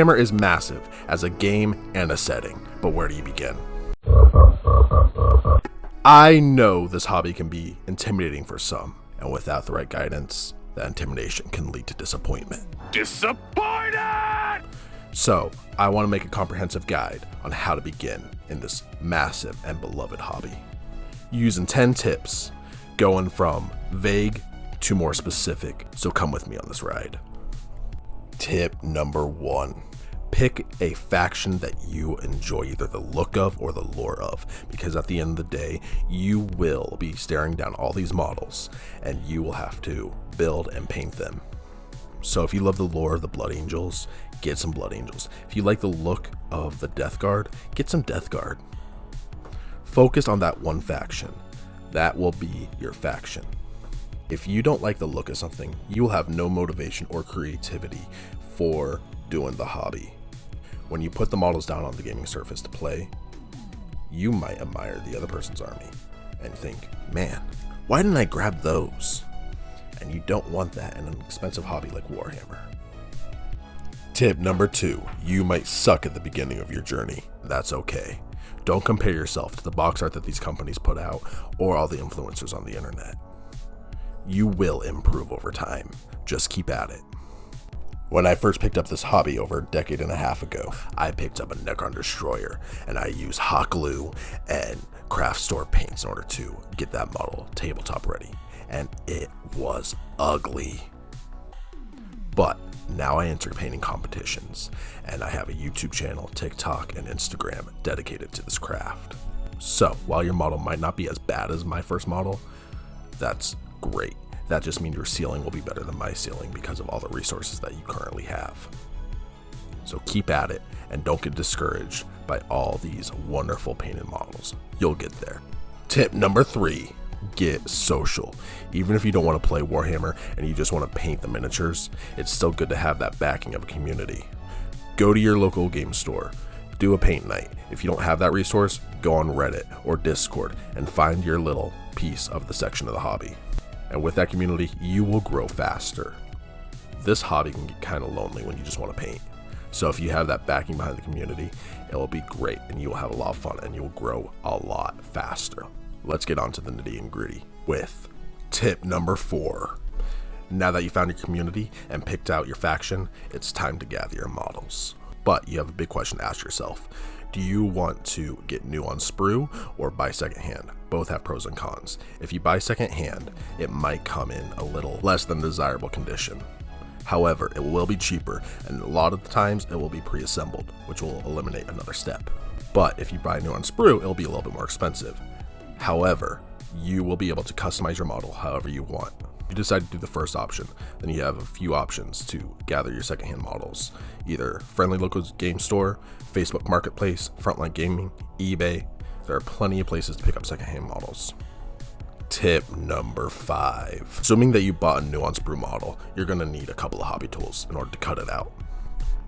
Warhammer is massive as a game and a setting, but where do you begin? I know this hobby can be intimidating for some, and without the right guidance, that intimidation can lead to disappointment. Disappointed! So, I want to make a comprehensive guide on how to begin in this massive and beloved hobby. Using 10 tips, going from vague to more specific, so come with me on this ride. Tip number 1. Pick a faction that you enjoy either the look of or the lore of, because at the end of the day, you will be staring down all these models and you will have to build and paint them. So if you love the lore of the Blood Angels, get some Blood Angels. If you like the look of the Death Guard, get some Death Guard. Focus on that one faction. That will be your faction. If you don't like the look of something, you will have no motivation or creativity for doing the hobby. When you put the models down on the gaming surface to play, you might admire the other person's army and think, man, why didn't I grab those? And you don't want that in an expensive hobby like Warhammer. Tip number 2, you might suck at the beginning of your journey. That's okay. Don't compare yourself to the box art that these companies put out or all the influencers on the internet. You will improve over time. Just keep at it. When I first picked up this hobby over a decade and a half ago, I picked up a Necron Destroyer and I used hot glue and craft store paints in order to get that model tabletop ready. And it was ugly. But now I enter painting competitions and I have a YouTube channel, TikTok, and Instagram dedicated to this craft. So while your model might not be as bad as my first model, that's great. That just means your ceiling will be better than my ceiling because of all the resources that you currently have. So keep at it and don't get discouraged by all these wonderful painted models. You'll get there. Tip number 3, get social. Even if you don't want to play Warhammer and you just want to paint the miniatures, it's still good to have that backing of a community. Go to your local game store, do a paint night. If you don't have that resource, go on Reddit or Discord and find your little piece of the section of the hobby. And with that community, you will grow faster. This hobby can get kind of lonely when you just want to paint. So if you have that backing behind the community, it will be great and you will have a lot of fun and you will grow a lot faster. Let's get on to the nitty and gritty with tip number 4. Now that you found your community and picked out your faction, it's time to gather your models. But you have a big question to ask yourself. Do you want to get new on sprue or buy secondhand? Both have pros and cons. If you buy secondhand, it might come in a little less than desirable condition. However, it will be cheaper, and a lot of the times it will be pre-assembled, which will eliminate another step. But if you buy new on sprue, it'll be a little bit more expensive. However, you will be able to customize your model however you want. If you decide to do the first option, then you have a few options to gather your secondhand models. Either friendly local game store, Facebook Marketplace, Frontline Gaming, eBay. There are plenty of places to pick up secondhand models. Tip number 5. Assuming that you bought a new on sprue model, you're going to need a couple of hobby tools in order to cut it out.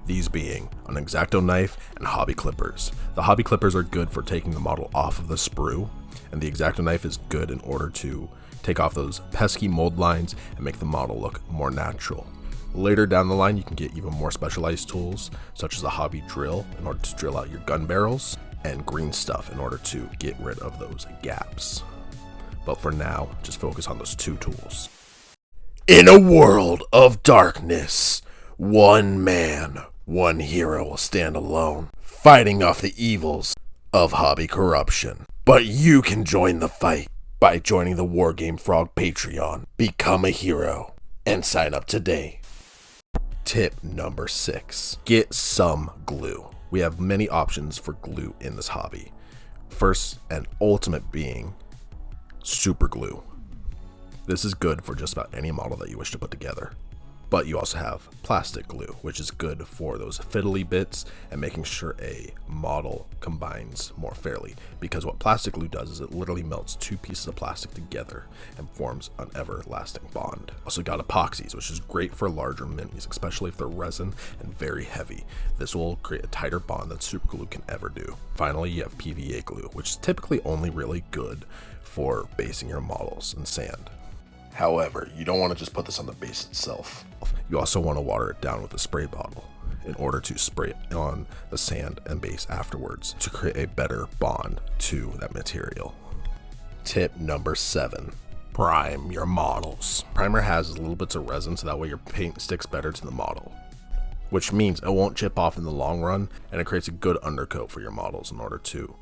These being an X-Acto knife and hobby clippers. The hobby clippers are good for taking the model off of the sprue, and the X-Acto knife is good in order to take off those pesky mold lines and make the model look more natural. Later down the line, you can get even more specialized tools, such as a hobby drill in order to drill out your gun barrels, and green stuff in order to get rid of those gaps. But for now, just focus on those 2 tools. In a world of darkness, one man, one hero will stand alone, fighting off the evils of hobby corruption. But you can join the fight by joining the Wargame Frog Patreon. Become a hero and sign up today. Tip number 6. Get some glue. We have many options for glue in this hobby. First and ultimate being super glue. This is good for just about any model that you wish to put together. But you also have plastic glue, which is good for those fiddly bits and making sure a model combines more fairly. Because what plastic glue does is it literally melts 2 pieces of plastic together and forms an everlasting bond. Also got epoxies, which is great for larger minis, especially if they're resin and very heavy. This will create a tighter bond than super glue can ever do. Finally, you have PVA glue, which is typically only really good for basing your models in sand. However, you don't want to just put this on the base itself. You also want to water it down with a spray bottle. in order to spray it on the sand and base afterwards to create a better bond to that material. Tip number 7. Prime your models. Primer has little bits of resin so that way your paint sticks better to the model, which means it won't chip off in the long run, and it creates a good undercoat for your models in order to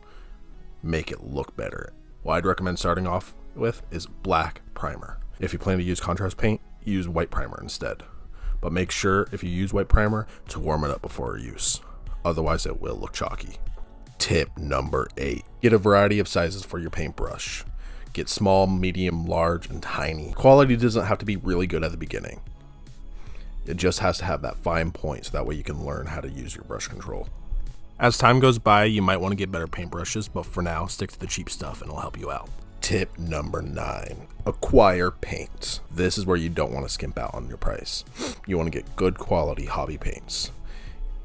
make it look better. What I'd recommend starting off with is black primer. If you plan to use contrast paint, use white primer instead. But make sure if you use white primer to warm it up before use. Otherwise it will look chalky. Tip number 8. Get a variety of sizes for your paintbrush. Get small, medium, large, and tiny. Quality doesn't have to be really good at the beginning. It just has to have that fine point so that way you can learn how to use your brush control. As time goes by, you might want to get better paintbrushes, but for now, stick to the cheap stuff and it'll help you out. Tip number 9. Acquire paint. This is where you don't want to skimp out on your price. You want to get good quality hobby paints.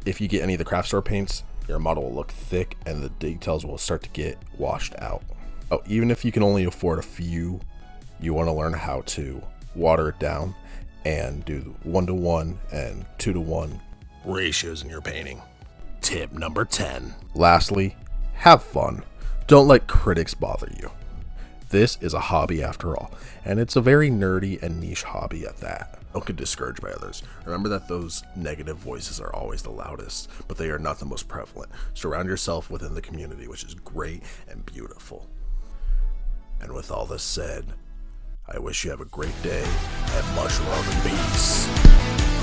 If you get any of the craft store paints, your model will look thick and the details will start to get washed out. Oh, even if you can only afford a few, you want to learn how to water it down and do 1:1 and 2:1 ratios in your painting. Tip number 10. Lastly, have fun. Don't let critics bother you. This is a hobby after all, and it's a very nerdy and niche hobby at that. Don't get discouraged by others. Remember that those negative voices are always the loudest, but they are not the most prevalent. Surround yourself within the community, which is great and beautiful. And with all this said, I wish you have a great day and much love and peace.